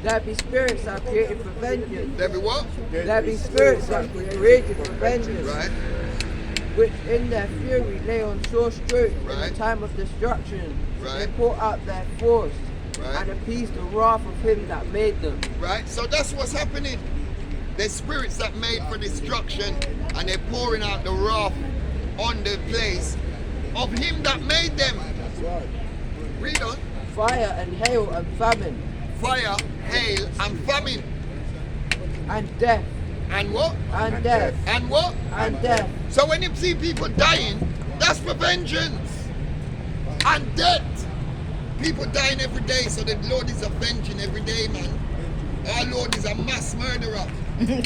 There be spirits that are created for vengeance. There be what? There be spirits that are created for vengeance. Right. Which in their fury lay on sore strokes in Right. the time of destruction. Right. They poured out their force Right. and appeased the wrath of him that made them. Right? So that's what's happening. There's spirits that made for destruction, and they're pouring out the wrath on the place of him that made them. That's right. Read on. Fire and hail and famine Fire, hail, and famine. and death And what? and death And what? and death. So when you see people dying, that's for vengeance. And death. People dying every day, so the Lord is avenging every day, man. Our Lord is a mass murderer.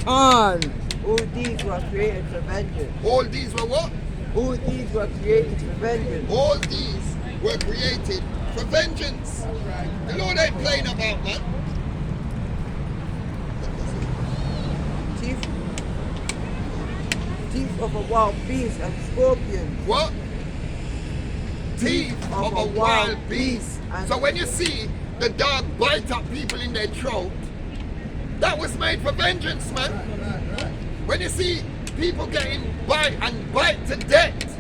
All these were created for vengeance. All these were what? All these were created for vengeance. All these were created for vengeance. The Lord ain't playing about, man. Teeth of a wild beast and scorpions. What? Teeth of a wild beast. So when you see the dog bite up people in their throat, that was made for vengeance, man. When you see people getting bite to death,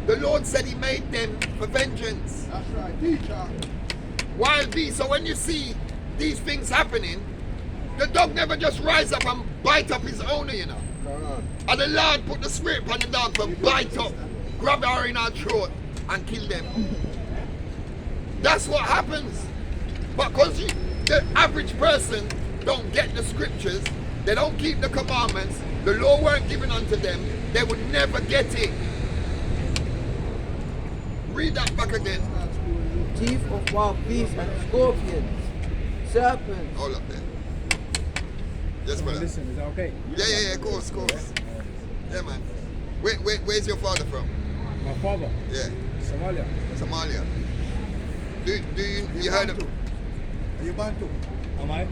the Lord said he made them for vengeance. That's right. Teacher. Wild beast. So when you see these things happening, the dog never just rise up and bite up his owner, you know. Come on. And the Lord put the spirit on the dog to bite up, grab her in her throat and kill them. That's what happens. But because the average person don't get the scriptures, they don't keep the commandments, the law weren't given unto them, they would never get it. Read that back again. Teeth of wild beasts and scorpions. Serpents. Hold up there. Yes, brother. Listen, is that okay? Yeah, of course. Yeah, man. Where's your father from? My father, Yeah, Somalia. Somalia. Do you heard of Are you Bantu? Am I?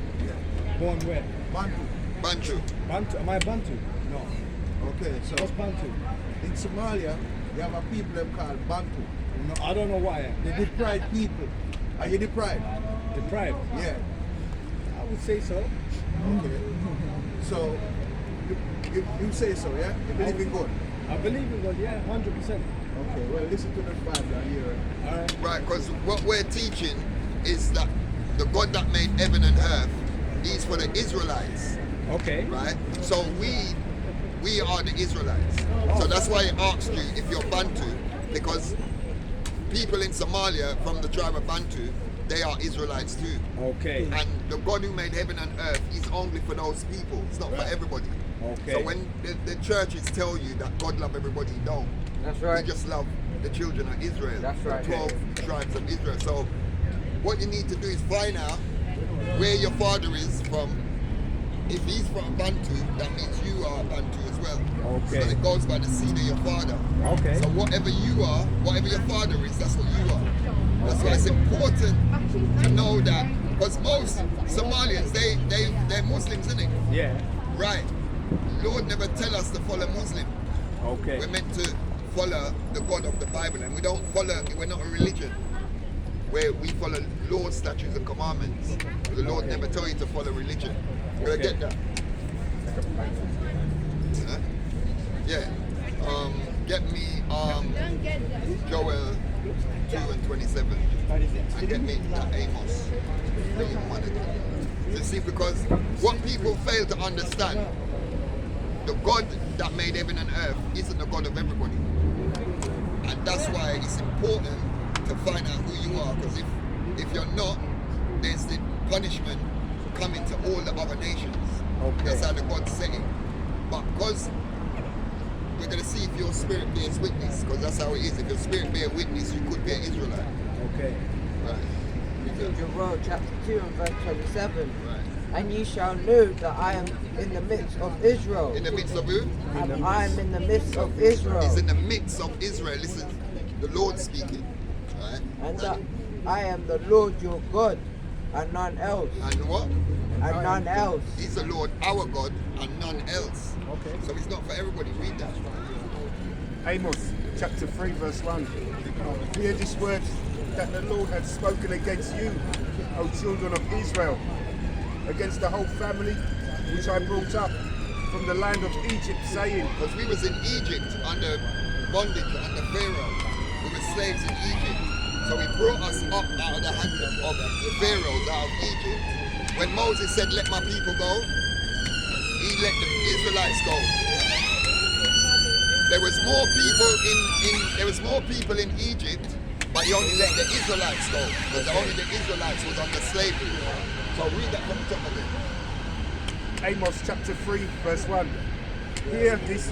Born where? Bantu. Bantu? Bantu. Am I Bantu? No. Okay, so What's Bantu? in Somalia, you have a people them called Bantu. No, I don't know why I am. The deprived people. Are you deprived? Deprived. Yeah. I would say so. Okay. So you say so, yeah? You believe in God? I believe in God, yeah, 100%. Okay, well listen to the Bible here. Alright. Right, because what we're teaching is that the God that made heaven and earth is for the Israelites, Okay. right? So we are the Israelites. So that's why I asked you if you're Bantu, because people in Somalia from the tribe of Bantu, they are Israelites too. Okay. And the God who made heaven and earth is only for those people. It's not for everybody. Okay. So when the churches tell you that God love everybody, he don't. That's We right. just love the children of Israel. That's right. The 12 tribes of Israel. So what you need to do is find out where your father is from. If he's from Bantu, that means you are Bantu as well. Okay. So it goes by the seed of your father. Okay. So whatever you are, whatever your father is, that's what you are. That's why it's important to know that, because most Somalians, they're Muslims, isn't it? Yeah. Right. Lord never tell us to follow Muslim. Okay. We're meant to follow the God of the Bible, and we don't follow, we're not a religion where we follow laws, statutes and commandments. The Lord never tell you to follow religion. You Okay. get that? Huh? Yeah. Get me Joel 2:27 and get me that Amos 3:1. You see, because what people fail to understand, the God that made heaven and earth isn't the God of everybody. And that's why it's important to find out who you are, because if you're not, there's the punishment coming to all the other nations. Okay. That's how the God said it. But because we're going to see if your spirit bears witness, because that's how it is. If your spirit bear witness, you could be an Israelite. Okay. Right. Joel chapter 2 and verse 27. Right. And ye shall know that I am in the midst of Israel. In the midst of who? And I am in the midst of Israel. He's in the midst of Israel. Listen, the Lord speaking. Right? And that I am the Lord your God, and none else. And what? And none else. He's the Lord our God and none else. Okay. So it's not for everybody. Read that. Amos chapter 3 verse 1. Hear this word that the Lord had spoken against you, O children of Israel. against the whole family which I brought up from the land of Egypt, saying, Because we was in Egypt under bondage, under Pharaoh. We were slaves in Egypt. So he brought us up out of the hand of the Pharaohs, out of Egypt. When Moses said, let my people go, he let the Israelites go. There was more people in Egypt, but he only let the Israelites go, because only the Israelites was under slavery. So read that from the top of it. Amos chapter 3 verse 1. Hear this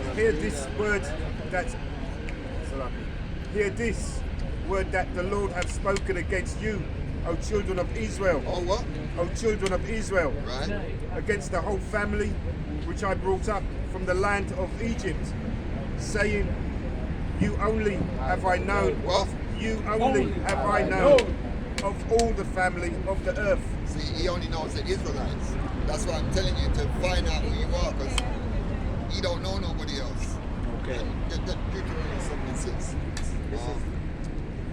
word that the Lord hath spoken against you, O children of Israel. Oh what? O children of Israel. Right. Against the whole family which I brought up from the land of Egypt, saying, you only have I known. What? You only have I known of all the family of the earth. See, he only knows the Israelites. That's why I'm telling you to find out who you are, because he don't know nobody else. Okay. Get Deuteronomy 76.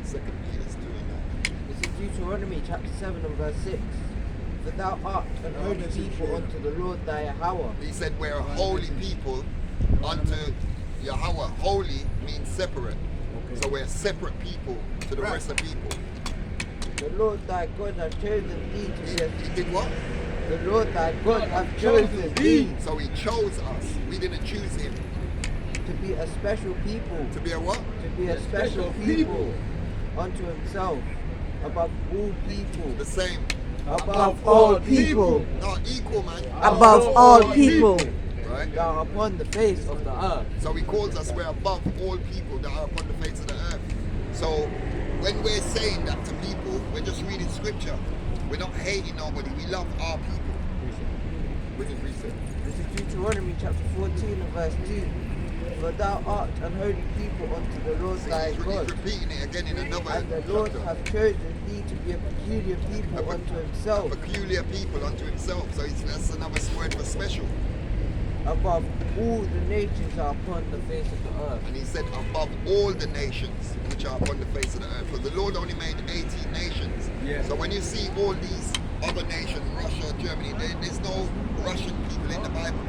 Second Peter's doing that. This is Deuteronomy chapter 7 and verse 6. For thou art an holy people unto the Lord thy Yahweh. He said we're a holy people unto Yahweh. Holy means separate. So we're a separate people to the rest of people. The Lord thy God hath chosen thee to be a... He did what? The Lord thy God hath chosen thee So he chose us. We didn't choose him. to be a special people. To be a what? To be a special people unto himself above all people. The same. Above all people. No, equal, man. Above all people. Right? That are upon the face of the earth. So he calls us, we're above all people that are upon the face of the earth. So when we're saying that to people, we're just reading scripture. We're not hating nobody. We love our people. Which is precept. This is Deuteronomy chapter 14 and verse 2. For thou art an holy people unto the Lord thy He's God. repeating it again in another And the Lord chapter. hath chosen thee to be a peculiar people unto himself, Peculiar people unto himself. So that's another word for special. above all the nations are upon the face of the earth. And he said above all the nations which are upon the face of the earth. Because the Lord only made 18 nations. Yeah. So when you see all these other nations, Russia, Germany, there's no Russian people in the Bible.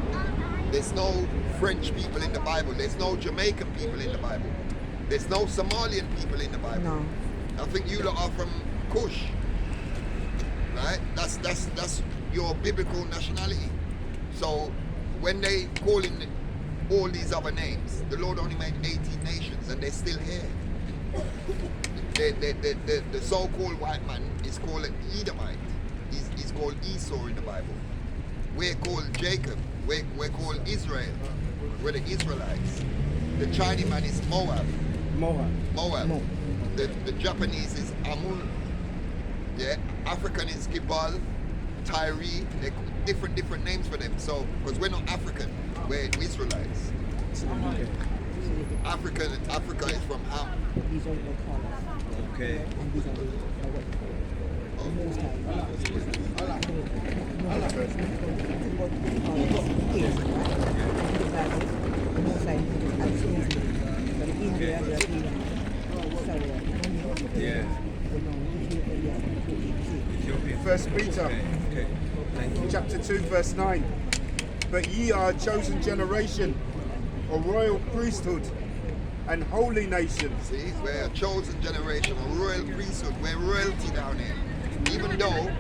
There's no French people in the Bible. There's no Jamaican people in the Bible. There's no Somalian people in the Bible. No. I think you lot are from Kush. Right? That's your biblical nationality. So when they call in all these other names, the Lord only made 18 nations and they're still here. The so-called white man is called an Edomite. He's called Esau in the Bible. We're called Jacob. We're called Israel. We're the Israelites. The Chinese man is Moab. Moab. The Japanese is Amun. Yeah. African is Gibal, Tyree. They're different names for them. So, because we're not African, we're Israelites. Africa is from Ham. These are the colors. Okay. And these are the most high. Yeah. First Peter Okay. Thank you. chapter 2 verse 9. But ye are a chosen generation, a royal priesthood, and holy nation. See, we're a chosen generation, a royal priesthood. We're royalty down here. Even though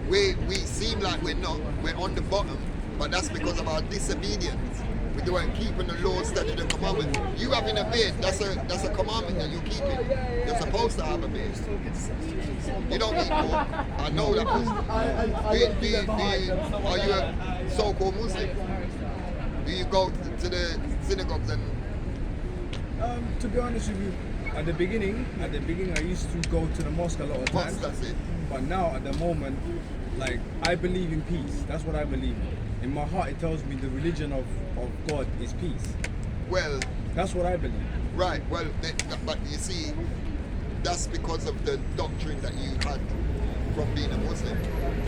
we seem like we're not, we're on the bottom, but that's because of our disobedience. We weren't keeping the Lord's statute and commandment. You having a beard, that's a commandment that you're keeping. You're supposed to have a beard. You don't eat pork. I know that. Are you a so-called Muslim? Do you go to the synagogues and... To be honest with you, at the beginning, I used to go to the mosque a lot of times. That's it. But now, at the moment, like, I believe in peace. That's what I believe in. In my heart, it tells me the religion of God is peace. Well, That's what I believe. right. Well, but you see, that's because of the doctrine that you had from being a Muslim.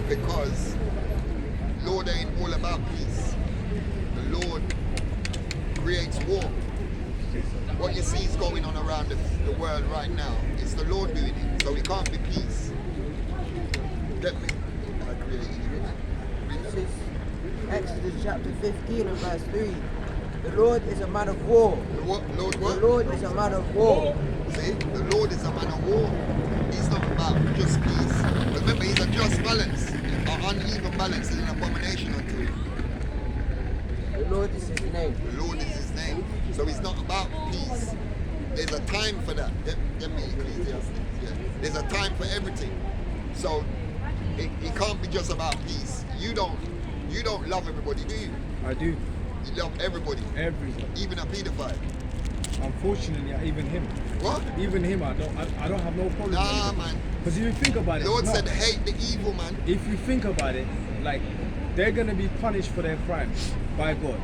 Because Lord ain't all about peace. The Lord creates war. What you see is going on around the world right now, it's the Lord doing it. So it can't be peace. Get me? I created you. Exodus chapter 15 and verse 3. The Lord is a man of war. Lord The what? Lord is a man of war. See, the Lord is a man of war. He's not about just peace. Remember, he's a just balance. An uneven balance is an abomination unto him. The Lord is his name. The Lord is his name. So he's not about peace. There's a time for that. Get me Ecclesiastes. Yeah. There's a time for everything. So it can't be just about peace. You don't love everybody, do you? I do. You love everybody. Everybody. Even a pedophile. Unfortunately, even him. What? Even him, I don't have no problem. Nah, man. Because if you think about it, Lord no, said hate the evil, man. if you think about it, like they're gonna be punished for their crimes by God.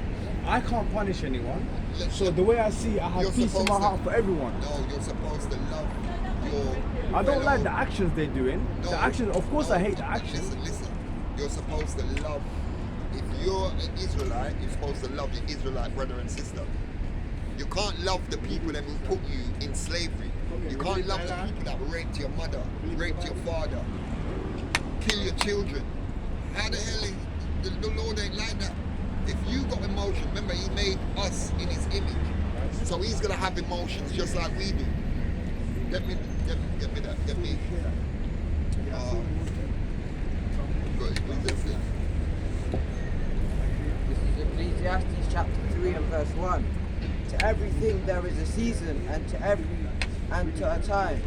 I can't punish anyone. So the way I see it, I You're have peace in my supposed heart to- for everyone. No, you're supposed to love your I don't fellow- like the actions they're doing. No, The actions, of course, I hate the no, actions. Listen. You're supposed to love. If you're an Israelite, you're supposed to love your Israelite brother and sister. You can't love the people that who put you in slavery. You can't love the people that raped your mother, raped your father, kill your children. How the hell is the Lord ain't like that? If you got emotion, remember he made us in his image. So he's gonna have emotions just like we do. Get me that. Get me. Good. Ecclesiastes. This is Ecclesiastes chapter 3 and verse 1. To everything there is a season, and to a time.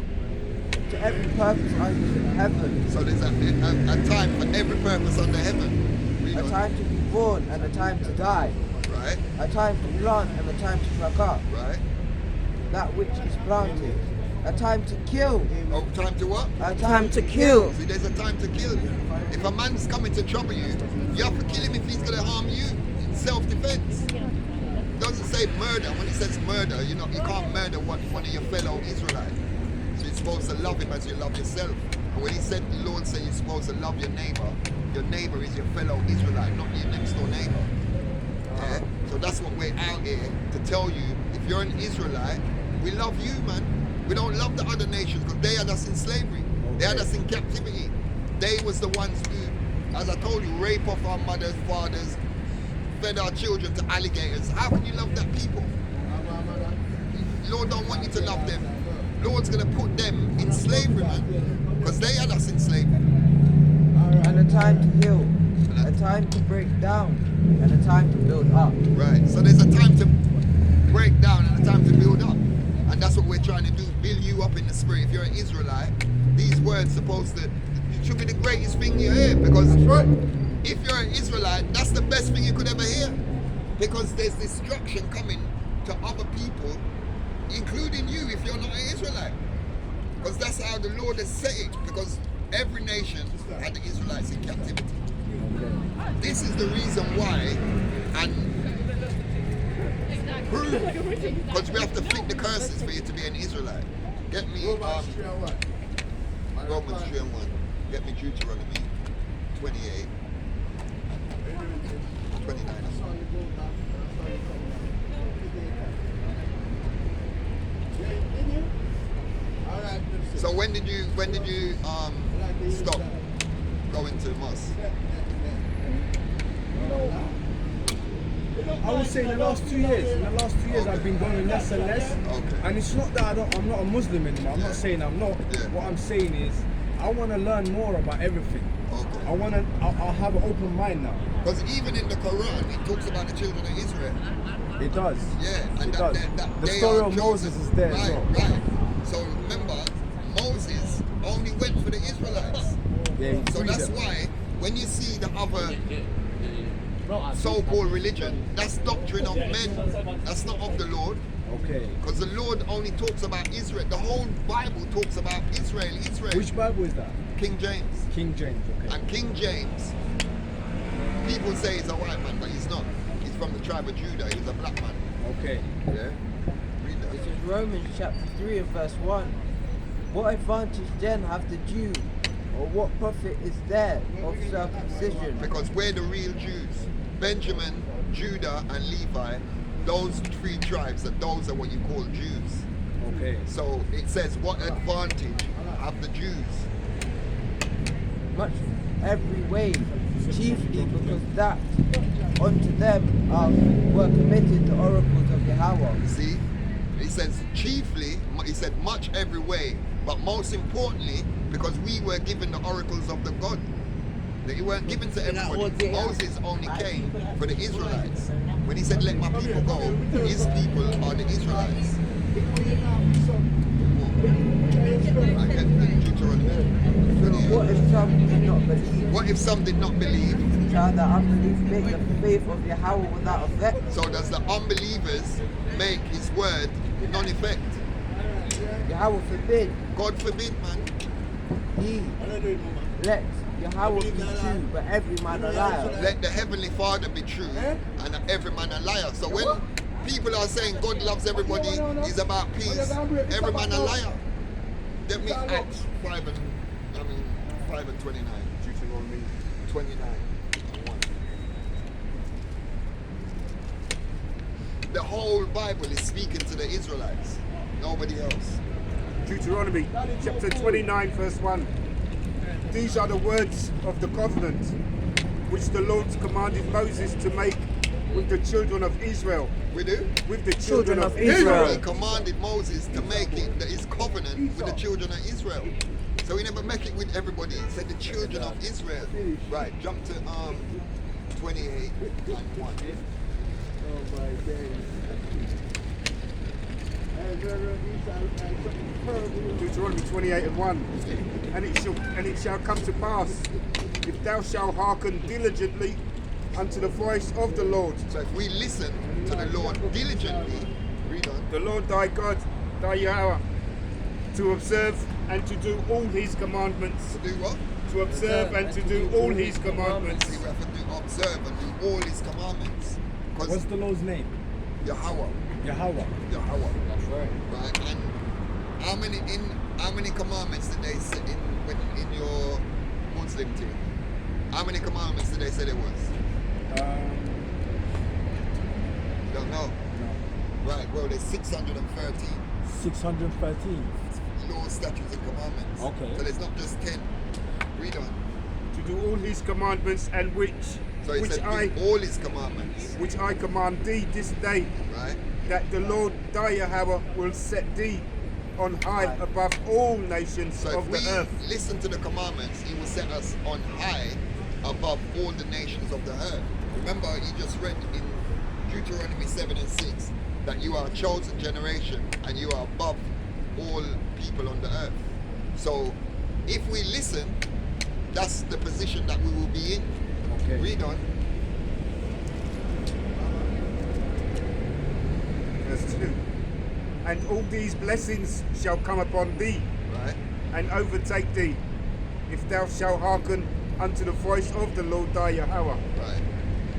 To every purpose under heaven. So there's a time for every purpose under heaven. Read A on. time to be born and a time to die. Right, A time to plant and a time to pluck up right. that which is planted. A time to kill. Oh, time to what? A time to kill. See, there's a time to kill. If a man's coming to trouble you, you have to kill him if he's going to harm you. Self-defense. Doesn't say murder. When it says murder, you can't murder one of your fellow Israelites. So you're supposed to love him as you love yourself. And when he said, the Lord said you're supposed to love your neighbor is your fellow Israelite, not your next door neighbor. Yeah? So that's what we're out here to tell you. If you're an Israelite, we love you, man. We don't love the other nations because they had us in slavery. They had us in captivity. They was the ones who, as I told you, rape off our mothers, fathers, fed our children to alligators. How can you love that people? Lord don't want you to love them. Lord's going to put them in slavery, man. Because they had us in slavery. And a time to heal. A time to break down. And a time to build up. Right. So there's a time to break down and a time to build up. And that's what we're trying to do, build you up in the spirit. If you're an Israelite, these words it should be the greatest thing you hear. Because if you're an Israelite, that's the best thing you could ever hear. Because there's destruction coming to other people, including you if you're not an Israelite. Because that's how the Lord has set it. Because every nation had the Israelites in captivity. This is the reason why, and prove, because we have to flick the curses for you to be an Israelite. Get me Romans 3 and 1. Get me Deuteronomy 28, 29. So when did you stop going to mosque? I would say in the last 2 years. In the last 2 years, I've been going less and less. Okay. And it's not that I'm not a Muslim anymore. I'm Yeah. not saying I'm not. Yeah. What I'm saying is, I want to learn more about everything. Okay. I'll have an open mind now. Because even in the Quran, it talks about the children of Israel. It does. Yeah, and It does. that The they story are of chosen. Moses is there as well. Right. So remember, Moses only went for the Israelites. Yeah, he So freed that's them. why when you see the other so-called religion, that's doctrine of men. That's not of the Lord. Okay. Because the Lord only talks about Israel. The whole Bible talks about Israel. Which Bible is that? King James. King James. Okay. And King James, people say he's a white man, but he's not. He's from the tribe of Judah. He was a black man. Okay. Yeah? Read This that. is Romans chapter 3 and verse 1. What advantage then have the Jew, or what profit is there of circumcision? Because we're the real Jews. Benjamin, Judah, and Levi, those three tribes, those are what you call Jews. Okay. So it says, what advantage have the Jews? Much every way, chiefly because that unto them were committed the oracles of Yahweh. See, he says chiefly, he said much every way, but most importantly, because we were given the oracles of the God. They weren't given to everybody. Moses only came for the Israelites. When he said, let my people go, his people are the Israelites. I get Deuteronomy. What if some did not believe? What if some did not believe? Shall the unbelief make the faith of Yahweh without effect? So does the unbelievers make his word non-effect? Yahweh forbid. God forbid, man. He let Yahweh be true, but every man a liar. Let the Heavenly Father be true and every man a liar. So when people are saying God loves everybody, he's about peace, every man a liar. That means Acts 5 and 29. Deuteronomy 29. The whole Bible is speaking to the Israelites, nobody else. Deuteronomy chapter 29 verse 1. These are the words of the covenant which the Lord commanded Moses to make with the children of Israel. We do? With the children of He Israel. commanded Moses to make it his covenant with the children of Israel. So he never make it with everybody. He said the children of Israel. Right, jump to 28 and 1. Deuteronomy 28 and 1. And it shall come to pass, if thou shalt hearken diligently unto the voice of the Lord. So if we listen to the Lord diligently, read on. The Lord thy God, thy Yahweh, to observe and to do all his commandments. To do what? To observe and to do all his commandments. We have to observe and do all his commandments. What's the Lord's name? Yahweh. Yahweh. Yahweh. That's right. Right. And how many commandments did they say in your Muslim team? How many commandments did they say there was? You don't know? No. Right, well there's 613 613. laws, statutes and commandments. Okay. So there's not just 10. Read on. To do all his commandments and So he which said all his commandments. which I command thee this day, Right? that the Lord thy Yahweh will set thee on high above all nations So if of the we earth. listen to the commandments, he will set us on high above all the nations of the earth. Remember, he just read in Deuteronomy 7 and 6 that you are a chosen generation and you are above all people on the earth. So if we listen, that's the position that we will be in. Okay. Read on. Verse 2. And all these blessings shall come upon thee Right? and overtake thee, if thou shalt hearken unto the voice of the Lord thy Yahweh. Right.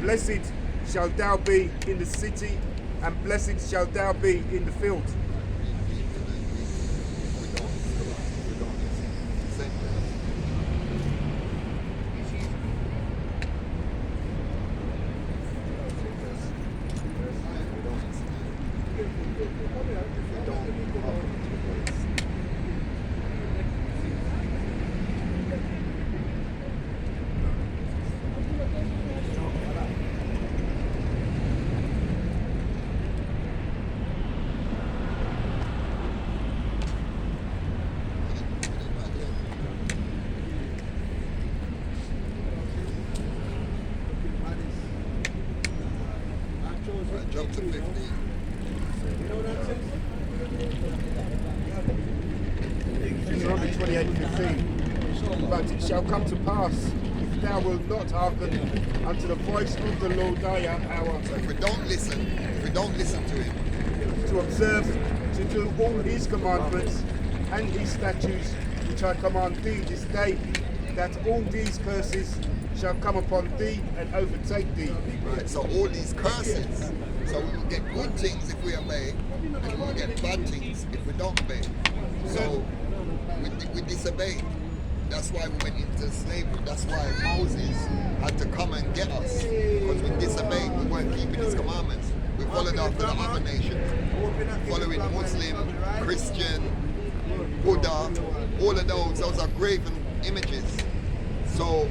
Blessed shalt thou be in the city, and blessed shalt thou be in the field. Right, jump to 15. Deuteronomy 28:15. But it shall come to pass, if thou wilt not hearken unto the voice of the Lord thy Yahweh, So if we don't listen to him, to observe, to do all his commandments and his statutes, which I command thee this day, that all these curses shall come upon thee and overtake thee. right? So all these curses, so we will get good things if we obey, and we will get bad things if we don't obey. So we disobeyed. That's why we went into slavery. That's why Moses had to come and get us, because we disobeyed. We weren't keeping his commandments. We followed after the other nations, following Muslim, Christian, Buddha, all of those are graven images. So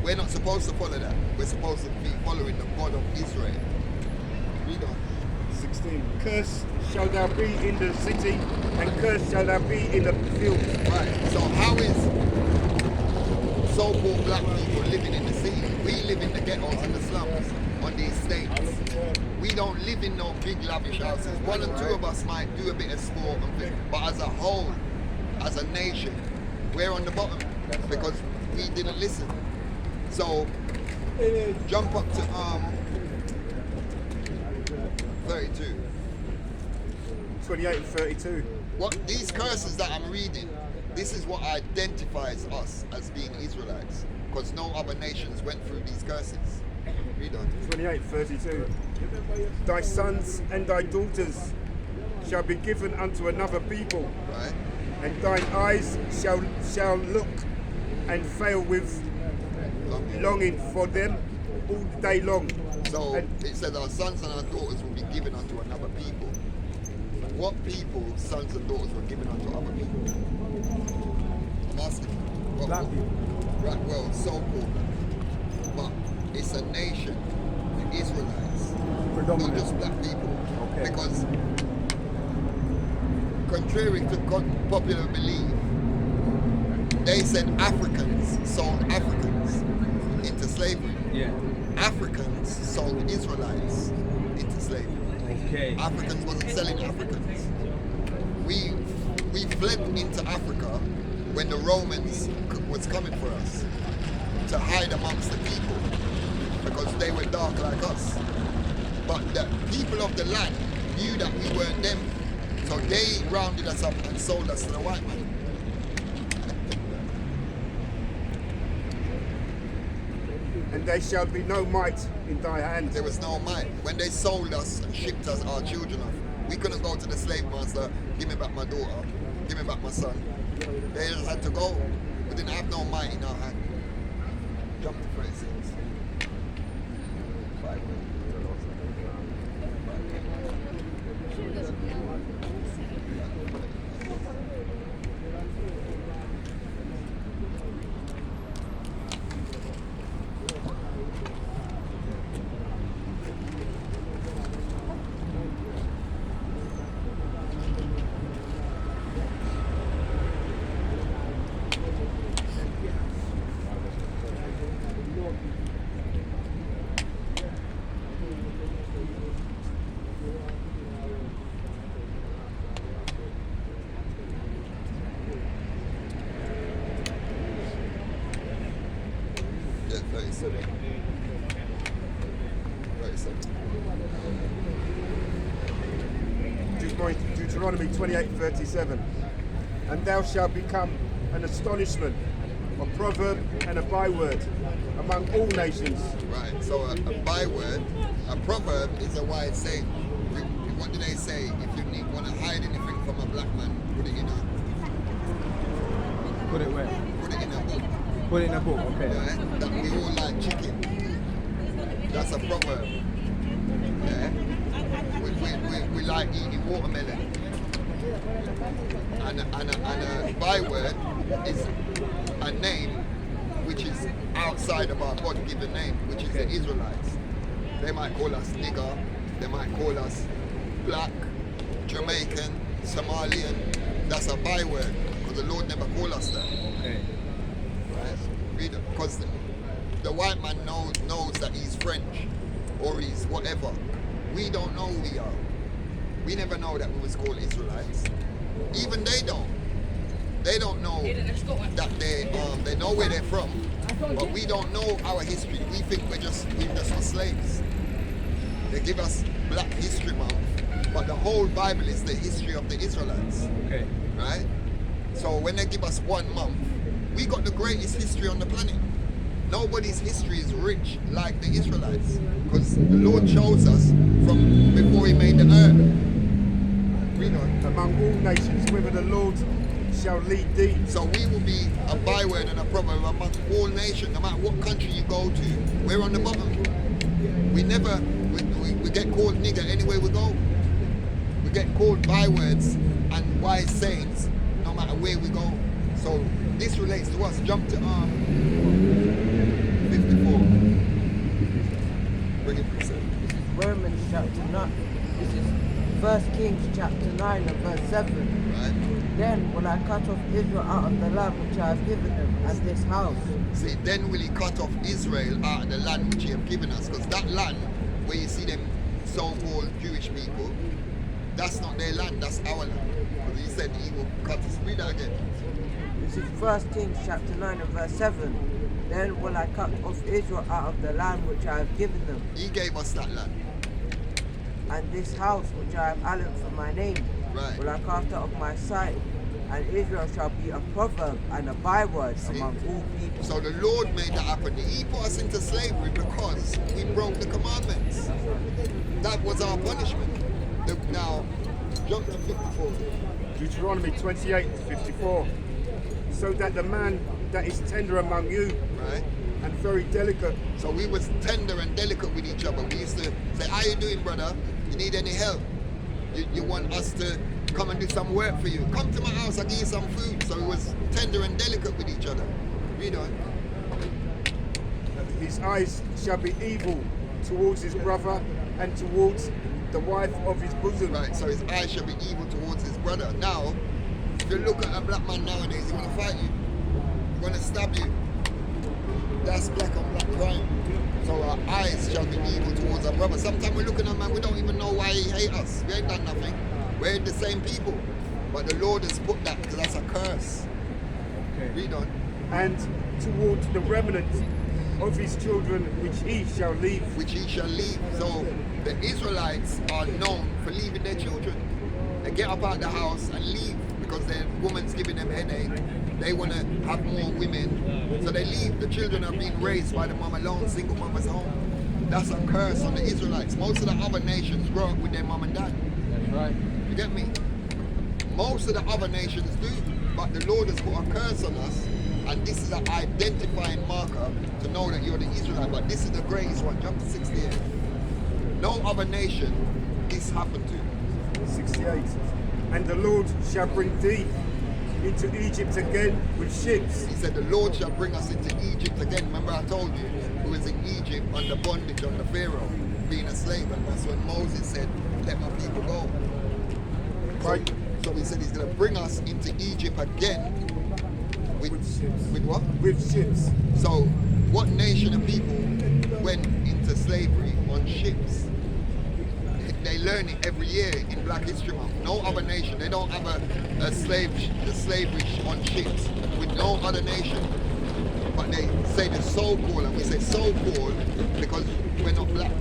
We're not supposed to follow that. We're supposed to be following the God of Israel. Read on. 16. Cursed shall thou be in the city, and cursed shall thou be in the field. Right. So how is so-called black people living in the city? We live in the ghettos and the slums on the estates. We don't live in no big lavish houses. One and two of us might do a bit of sport and things, but as a whole, as a nation, we're on the bottom because we didn't listen. So jump up to 32. 28 and 32. What these curses that I'm reading, this is what identifies us as being Israelites, because no other nations went through these curses. Read on. 28, 32. Thy sons and thy daughters shall be given unto another people, Right? and thine eyes shall look and fail with longing for them all the day long. So And it says our sons and our daughters will be given unto another people. What people, sons and daughters, were given unto other people? I'm asking. What, Black people. Right, well, so-called. But it's a nation, the Israelites, not Predominant. just black people. Okay. Because contrary to popular belief, they said Africans sold Africans into slavery. Yeah. Africans sold Israelites into slavery. Okay. Africans wasn't selling Africans. We fled into Africa when the Romans was coming for us to hide amongst the people because they were dark like us. But the people of the land knew that we weren't them, so they rounded us up and sold us to the white man. and there shall be no might in thy hand. There was no might. When they sold us and shipped us, our children off, we couldn't go to the slave master, give me back my daughter, give me back my son. They just had to go. We didn't have no might in our hand. Jump to 36. Yeah, 37. 37. Deuteronomy 28:37. And thou shalt become an astonishment, a proverb and a byword among all nations. Right, so a byword, a proverb is a wise saying. What do they say? If you want to hide anything from a black man, put it in a Put it where? put it in a book. Put it in a book, okay. Yeah, that we all like chicken. That's a proverb. Yeah, we like eating watermelon. And a byword is a name which is outside of our God-given name, which is the Israelites. They might call us nigger, they might call us black, Jamaican, Somalian. That's a byword, because the Lord never called us that. Okay. Right? Because the white man knows that he's French or he's whatever. We don't know who we are. We never know that we was called Israelites. Even they don't. They don't know that they know where they're from, but we don't know our history. We think we just were slaves. They give us Black History Month, but the whole Bible is the history of the Israelites. Okay. Right? So when they give us 1 month, we got the greatest history on the planet. Nobody's history is rich like the Israelites, because the Lord chose us from before He made the earth. Read on. Among all nations, whither the Lord shall lead thee. So we will be a byword and a proverb among all nations, no matter what country you go to. We're on the bottom. We never, we get called nigger anywhere we go. We get called bywords and wise sayings, no matter where we go. So this relates to us. Jump to 15. 1 Kings chapter 9 and verse 7. Right? Then will I cut off Israel out of the land which I have given them, and this house. See, then will he cut off Israel out of the land which he have given us. Because that land, where you see them so-called Jewish people, that's not their land, that's our land. Because he said he will cut us. Read that again. This is 1 Kings chapter 9 and verse 7. Then will I cut off Israel out of the land which I have given them, He gave us that land. and this house which I have hallowed for my name Right. will I cast out of my sight, and Israel shall be a proverb and a byword among all people. So the Lord made that happen. He put us into slavery because we broke the commandments. That was our punishment. Now, jump to 54. Deuteronomy 28:54. So that the man that is tender among you Right? and very delicate, So we was tender and delicate with each other. We used to say, how you doing, brother? You need any help? You want us to come and do some work for you? Come to my house, I'll give you some food. So we was tender and delicate with each other. Read on. his eyes shall be evil towards his brother and towards the wife of his bosom. Right, so his eyes shall be evil towards his brother. Now, if you look at a black man nowadays, he want to fight you. He want to stab you. That's black on black crime. So our eyes shall be evil towards our brother. Sometimes we're looking at a man, we don't even know why he hate us. We ain't done nothing. We're the same people. But the Lord has put that because that's a curse. Okay. Read on. And towards the remnant of his children which he shall leave. Which he shall leave. So the Israelites are known for leaving their children. They get up out the house and leave because their woman's giving them headache. They want to have more women. So they leave. The children are being raised by the mom alone, single mother's home. That's a curse on the Israelites. Most of the other nations grow up with their mom and dad. That's right. You get me? Most of the other nations do. But the Lord has put a curse on us. And this is an identifying marker to know that you're the Israelite. But this is the greatest one. Jump to 68. No other nation this happened to. 68. And the Lord shall bring thee into Egypt again with ships. He said the Lord shall bring us into Egypt again. Remember I told you, we was in Egypt under bondage under Pharaoh, being a slave. And that's when Moses said, let my people go. Right. So he said he's going to bring us into Egypt again. With ships. With what? With ships. So what nation of people went into slavery on ships? They learn it every year in Black History Month. No other nation. They don't have a slavery on ships with no other nation. But they say the so-called, and we say so-called because we're not black.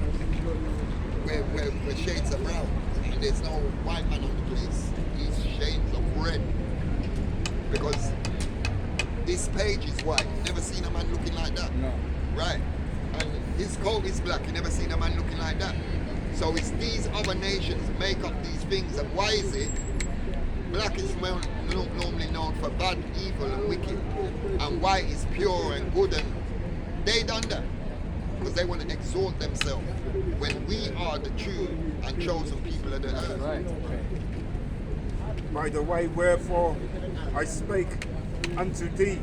We're shades of brown. And there's no white man on the place. He's shades of red. Because this page is white. You never seen a man looking like that. No. Right. And his coat is black. You never seen a man looking like that. So it's these other nations make up these things. And why is it? Black is normally known for bad, evil and wicked. And white is pure and good. And they done that. Because they want to exalt themselves. When we are the true and chosen people of the earth. Right. By the way, wherefore I spake unto thee,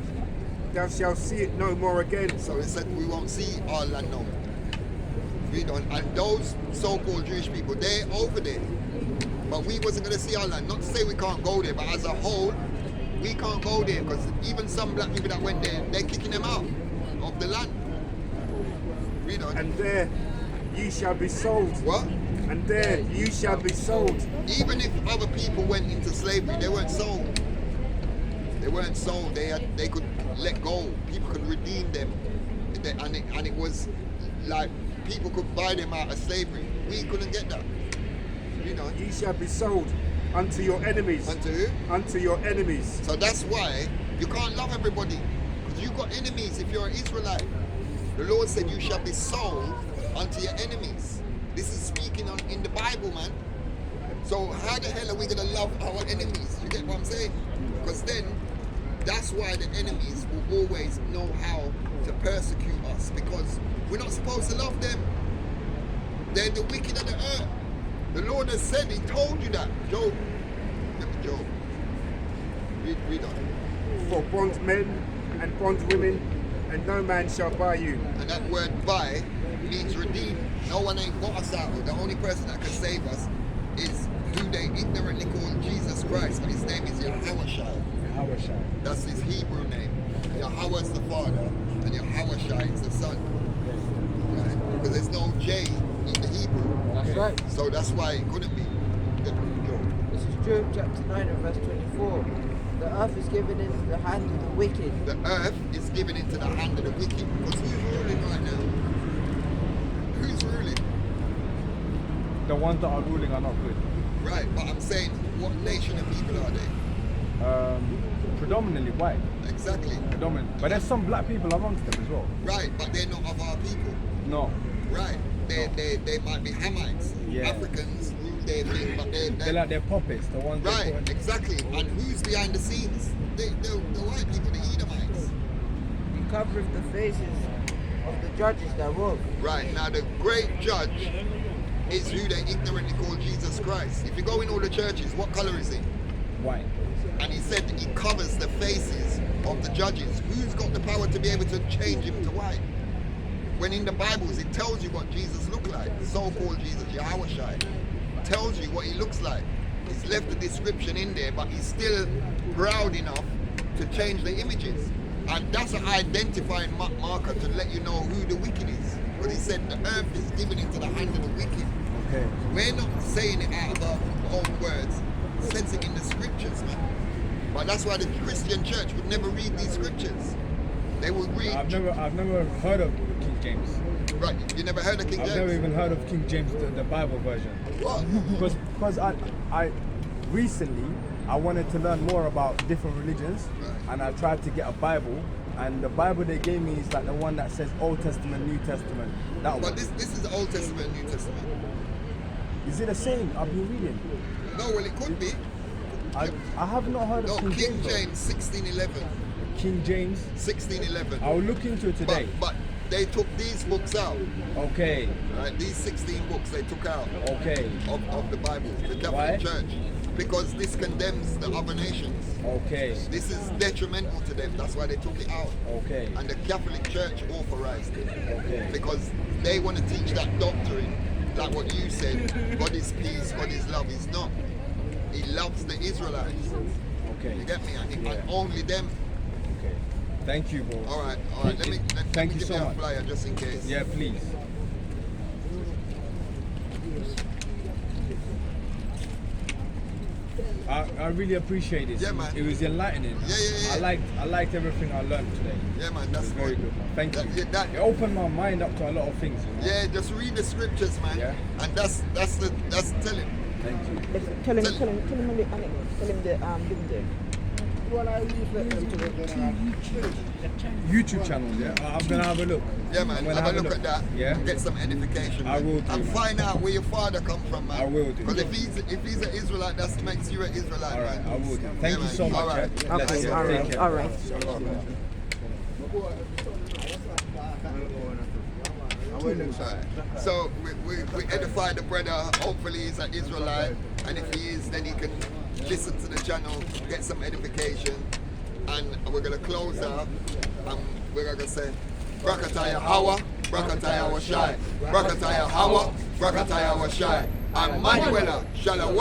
thou shalt see it no more again. So it said we won't see our land no more. Read on. And those so-called Jewish people, they're over there. But we wasn't going to see our land. Not to say we can't go there, but as a whole, we can't go there because even some black people that went there, they're kicking them out of the land. Read on. And there ye shall be sold. What? And there you shall be sold. Even if other people went into slavery, they weren't sold. They weren't sold. They could let go. People could redeem them, and it was like people could buy them out of slavery. We couldn't get that. You know. Ye shall be sold unto your enemies. Unto who? Unto your enemies. So that's why you can't love everybody, because you got enemies if you're an Israelite. The Lord said you shall be sold unto your enemies. This is speaking in the Bible, man. So how the hell are we going to love our enemies? You get what I'm saying? Because then that's why the enemies will always know how to persecute us, because we're not supposed to love them. They're the wicked of the earth. The Lord has said, he told you that. Job. Look at Job. Read on. For bondmen and bondwomen, and no man shall buy you. And that word buy means redeem. No one ain't got us out. The only person that can save us is who they ignorantly call Jesus Christ, but his name is Yahushai. Hawashai. That's his Hebrew name. Yahweh is the Father, and Yahushai is the Son. Right? Because there's no J in the Hebrew. That's right. So that's why it couldn't be. This is Job chapter 9 and verse 24. The earth is given into the hand of the wicked. The earth is given into the hand of the wicked. Because who's ruling right now? Who's ruling? The ones that are ruling are not good. Right, but I'm saying, what nation of people are they? Predominantly white. Exactly. Predominantly. But there's some black people amongst them as well. Right, but they're not of our people. No. Right. They might be Hamites. Yeah. Africans rule their thing, but They're like their puppets, the ones they right, put in. exactly. And who's behind the scenes? The white people, the Edomites. He covereth the faces of the judges thereof. Right, now the great judge is who they ignorantly call Jesus Christ. If you go in all the churches, what color is he? White. And he said that he covers the faces of the judges. Who's got the power to be able to change him to white? When in the Bibles it tells you what Jesus looked like, so-called Jesus, Yahushai, tells you what he looks like. He's left the description in there, but he's still proud enough to change the images. And that's an identifying marker to let you know who the wicked is. Because he said the earth is given into the hand of the wicked. Okay. We're not saying it out of our own words. It says it in the scriptures, man. But that's why the Christian church would never read these scriptures. They would read. I've never heard of King James. Right, you never heard of King James? I've never even heard of King James, the Bible version. What? Because I recently I wanted to learn more about different religions, Right. and I tried to get a Bible, and the Bible they gave me is like the one that says Old Testament, New Testament. That But one. this is Old Testament, New Testament. Is it the same? I've been reading. No, well it could be. I have not heard of No, King King James. though. James 1611. King James. 1611. I'll look into it today. But they took these books out. Okay. Right? These 16 books they took out Okay. of the Bible, the Catholic Why? Church. Because this condemns the other nations. Okay. This is detrimental to them. That's why they took it out. Okay. And the Catholic Church authorized it. Okay. Because they want to teach that doctrine, like what you said, God is peace, God is love. He's not. He loves the Israelites. Okay. You get me? And Yeah. only them. Okay. Thank you, bro. All right. Let me Thank you give so me a much. flyer just in case. Yeah, please. I really appreciate this. Yeah, man. It was enlightening. Yeah. I liked everything I learned today. Yeah, man. It That's was very good, man. Thank you. That, It opened my mind up to a lot of things. You know? yeah, just read the scriptures, man. Yeah. And that's telling. Thank you. Tell him the video. YouTube channel, yeah. I'm gonna have a look. Yeah, man. I'm gonna Have a look at that. Yeah. And get some edification. I man. will do, And man. find out where your father come from, man. I will do. Because if he's an Israelite, that makes you an Israelite, All right, man. I will do. Thank you man. so much. All right. yeah. Bless Okay, you. all Take right, care. all right. So we edify the brother. Hopefully he's an Israelite, and if he is, then he can listen to the channel, get some edification, and we're gonna close out. We're gonna say, Brakataya Hawa, Brakataya Washai, Brakataya Hawa, Brakataya Washai. And Manuela, Shalom,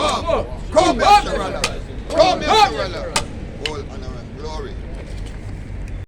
come Sharala, come Sharala.